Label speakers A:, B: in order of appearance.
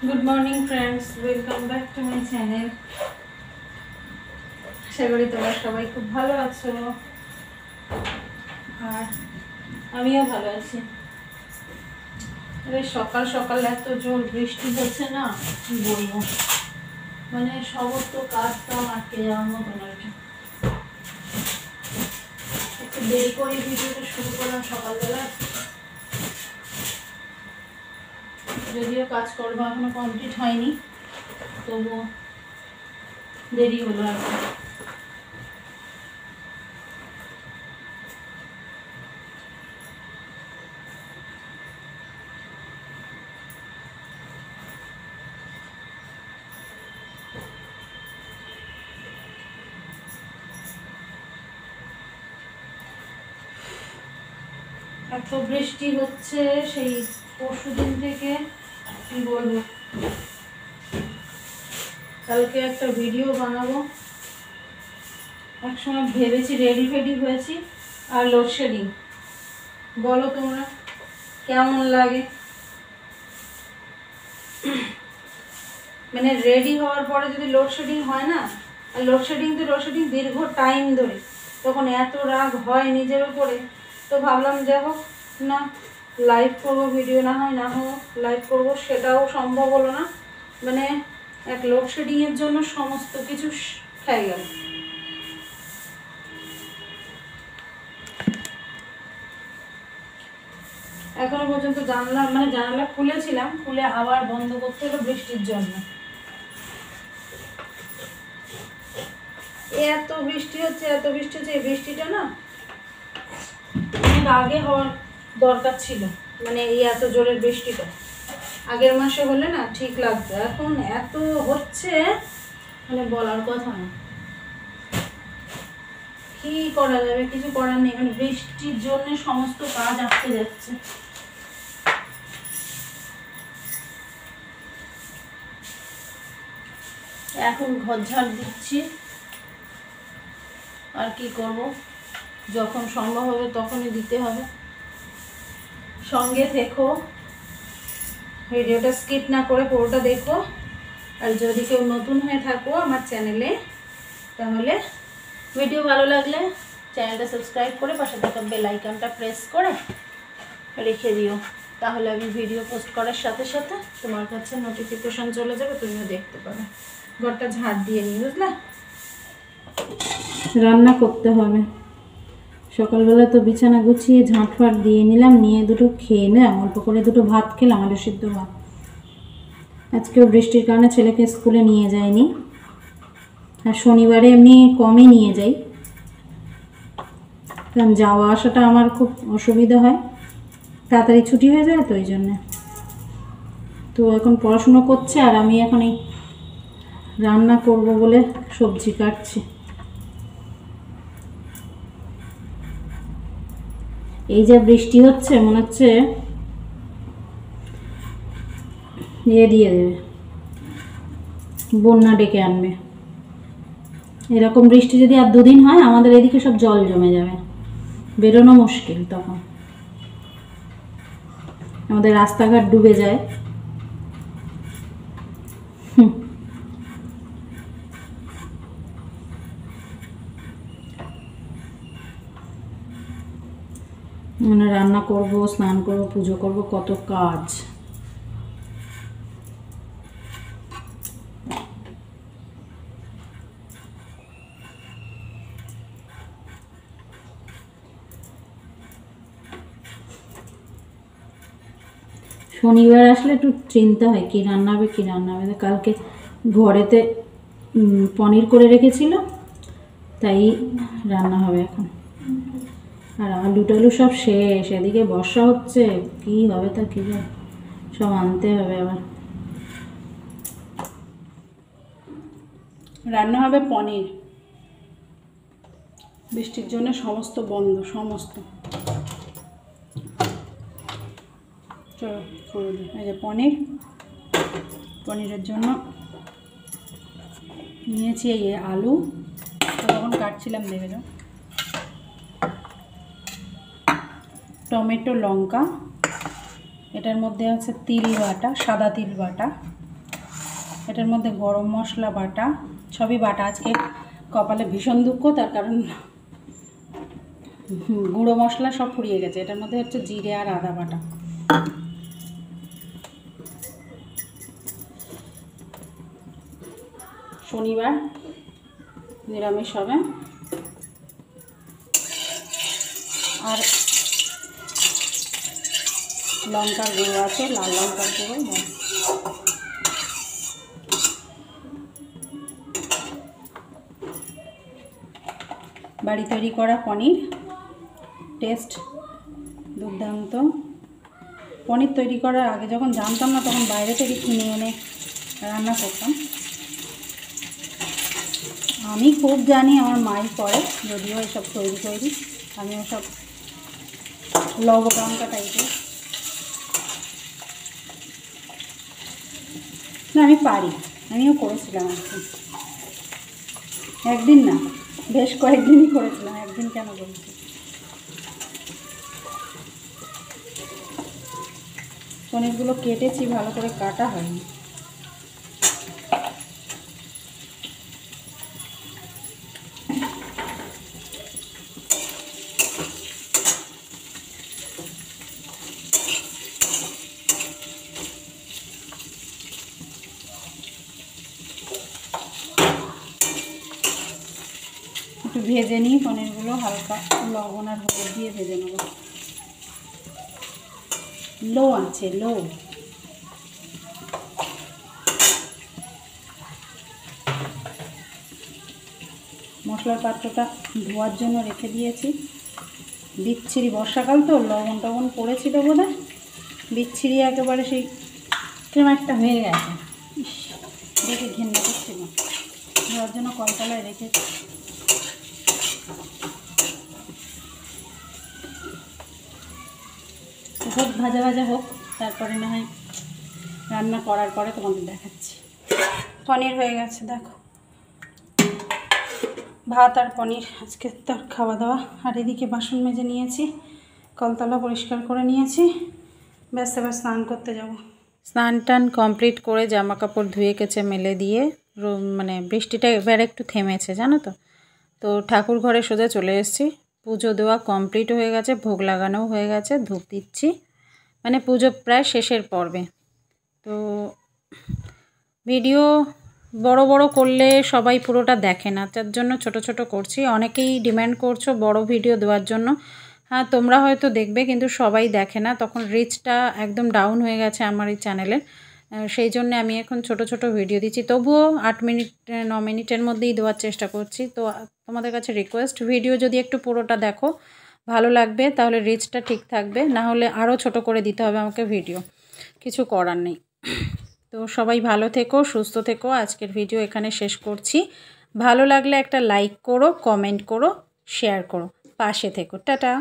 A: Good morning friends, welcome back to my channel. आशा करी তোমরা সবাই খুব ভালো আছো আর আমিও ভালো আছি। এই সকাল সকাল এত জোর বৃষ্টি হচ্ছে না, কি বলবো, মানে সমস্ত কাজটা আটকে যাওয়ার মতো লাগে। একটু দেরি করে ভিডিওটা শুরু করলাম সকালবেলা, যদিও কাজকর্ম এখনো কমপ্লিট হয়নি, তবুও দেরি হলো আর কি। এত বৃষ্টি হচ্ছে সেই পরশুদিন থেকে, কি বলবো। কালকে একটা ভিডিও বানাবো, একসময় ভেবেছি, রেডি ফেডি হয়েছি, আর লোডশেডিং। বলো তোমরা কেমন লাগে? মানে রেডি হওয়ার পরে যদি লোডশেডিং হয় না, আর লোডশেডিং দীর্ঘ টাইম ধরে, তখন এত রাগ হয় নিজের উপরে। তো ভাবলাম যাই হোক, না লাইভ করবো, ভিডিও না হোক লাইভ করবো, সেটাও সম্ভব হলো না। মানে এক লোডশেডিংয়ের জন্য সমস্ত কিছু খেয়ে গেল। এখনো পর্যন্ত জানালা খুলেছিলাম, খুলে আবার বন্ধ করতে হলো বৃষ্টির জন্য। এত বৃষ্টি হচ্ছে এই বৃষ্টিটা না অনেক আগে হওয়ার দরকার ছিল। মানে এই এত জোরের বৃষ্টিটা আগের মাসে হলে না ঠিক লাগতো, এখন এত হচ্ছে মানে বলার কথা না। কি করা যাবে, কিছু করার নেই। মানে বৃষ্টির জন্য সমস্ত কাজ আটকে যাচ্ছে। এখন ঘর ঝাড় দিচ্ছি, আর কি করব, যখন সম্ভব হবে তখনই দিতে হবে। সঙ্গে থেকো, ভিডিওটা স্কিপ না করে পুরোটা দেখো। আর যদি কেউ নতুন হয়ে থাকো আমার চ্যানেলে, তাহলে ভিডিও ভালো লাগলে চ্যানেলটা সাবস্ক্রাইব করে পাশে থাকা বেল আইকনটা প্রেস করে রেখে দিও। তাহলে আমি ভিডিও পোস্ট করার সাথে সাথে তোমার কাছে নোটিফিকেশন চলে যাবে, তুমিও দেখতে পাবে। ঘরটা ঝাড় দিয়ে নিই, বুঝলে। রান্না করতে হবে। সকালবেলা তো বিছানা গুছিয়ে ঝাঁটফাট দিয়ে নিলাম, নিয়ে দুটো খেয়ে নিলাম, অল্প করে দুটো ভাত খেলাম, আলু সিদ্ধ ভাত। আজকেও বৃষ্টির কারণে ছেলেকে স্কুলে নিয়ে যায়নি, আর শনিবারে এমনি কমই নিয়ে যাই, কারণ যাওয়া আসাটা আমার খুব অসুবিধা হয়, তাড়াতাড়ি ছুটি হয়ে যায়, তো ওই জন্যে। তো এখন পড়াশুনো করছে, আর আমি এখন এই রান্না করব বলে সবজি কাটছি। এই যে বৃষ্টি হচ্ছে, মনে হচ্ছে দিয়ে দেবে, বন্যা ডেকে আনবে। এরকম বৃষ্টি যদি আর দুদিন হয়, আমাদের এদিকে সব জল জমে যাবে, বেরোনো মুশকিল। তখন আমাদের রাস্তাঘাট ডুবে যায়। মানে রান্না করব, স্নান করব, পুজো করব, কত কাজ। শনিবার আসলে একটু চিন্তা হয় কি রান্না হবে। কালকে ঘরেতে পনির করে রেখেছিল, তাই রান্না হবে এখন। আর আলু টালু সব শেষ, এদিকে বর্ষা হচ্ছে, কি হবে তা কি জানি, সব আনতে হবে আবার। রান্না হবে পনির, বৃষ্টির জন্য সমস্ত বন্ধ, সমস্ত। চলো করে দিই। এই যে পনিরের জন্য নিয়েছি এই আলু, তখন কাটছিলাম, দেখে যাও, টমেটো, লঙ্কা, এটার মধ্যে আছে তিল বাটা, সাদা তিল বাটা, এটার মধ্যে গরম মশলা বাটা, সবই বাটা। আজকে কপালে ভীষণ দুঃখ, তার কারণ গুঁড়ো মশলা সব ফুরিয়ে গেছে। এটার মধ্যে হচ্ছে জিরে আর আদা বাটা। শনিবার নিরামিষ হবে। আর লঙ্কার গুঁড়ো আছে, লাল লঙ্কার গুঁড়ো। বাড়ি তৈরি করা পনির, টেস্ট দুর্দান্ত। পনির তৈরি করার আগে যখন জানতাম না, তখন বাইরে থেকে কিনে এনে রান্না করতাম। আমি খুব জানি, আমার মাই করে, যদিও এসব তৈরি আমি ওসব লবডঙ্কা টাইপের না, আমি পারি। আমিও করেছিলাম একদিন না, বেশ কয়েকদিনই করেছিলাম, একদিন কেন বলছি। পনিরগুলো কেটেছি, ভালো করে কাটা হয়নি। একটু ভেজে নিই পনিরগুলো, হালকা লবণ আর হলুদ দিয়ে ভেজে নেব। লো আছে, লো। মশলার পাত্রটা ধোয়ার জন্য রেখে দিয়েছি। বিচ্ছিরি, বর্ষাকাল তো, লবণ টবণ পড়েছিল বোধ হয়, বিচ্ছিরি একেবারে সেই কেমন একটা হয়ে গেছে। দেখে ঘেন্না করছিল, ধোয়ার জন্য কলতলায় রেখেছি। হোক, ভাজা ভাজা হোক, তারপরে না হয় রান্না করার পরে তোমাদের দেখাচ্ছি। পনির হয়ে গেছে, দেখো, ভাত আর পনির আজকে তার খাওয়া দাওয়া। আর এদিকে বাসন মেজে নিয়েছি, কলতলা পরিষ্কার করে নিয়েছি, ব্যস্ত স্নান করতে যাব। স্নান টান কমপ্লিট করে জামা কাপড় ধুয়ে কেচে মেলে দিয়ে, মানে বৃষ্টিটা এবার একটু থেমেছে জানো তো। তো ঠাকুর ঘরে সোজা চলে এসেছি। পুজো দেওয়া কমপ্লিট হয়ে গেছে, ভোগ লাগানোও হয়ে গেছে, ধূপ দিচ্ছি, মানে পুজো প্রায় শেষের পর্বে। তো ভিডিও বড় বড় করলে সবাই পুরোটা দেখে না, তার জন্য ছোট ছোট করছি। অনেকেই ডিমান্ড করছো বড় ভিডিও দেওয়ার জন্য। হ্যাঁ, তোমরা হয়তো দেখবে, কিন্তু সবাই দেখে না, তখন রিচটা একদম ডাউন হয়ে গেছে আমার এই চ্যানেলে। সেই জন্য আমি এখন ছোট ছোট ভিডিও দিচ্ছি, তবুও 8 মিনিট 9 মিনিটের মধ্যেই দেওয়ার চেষ্টা করছি। তো তোমাদের কাছে রিকোয়েস্ট, ভিডিও যদি একটু পুরোটা দেখো ভালো লাগবে, তাহলে রিচটা ঠিক থাকবে, না হলে আরও ছোট করে দিতে হবে আমাকে ভিডিও, কিছু করার নেই। তো সবাই ভালো থেকো, সুস্থ থেকো। আজকের ভিডিও এখানে শেষ করছি। ভালো লাগলে একটা লাইক করো, কমেন্ট করো, শেয়ার করো, পাশে থেকো। টাটা।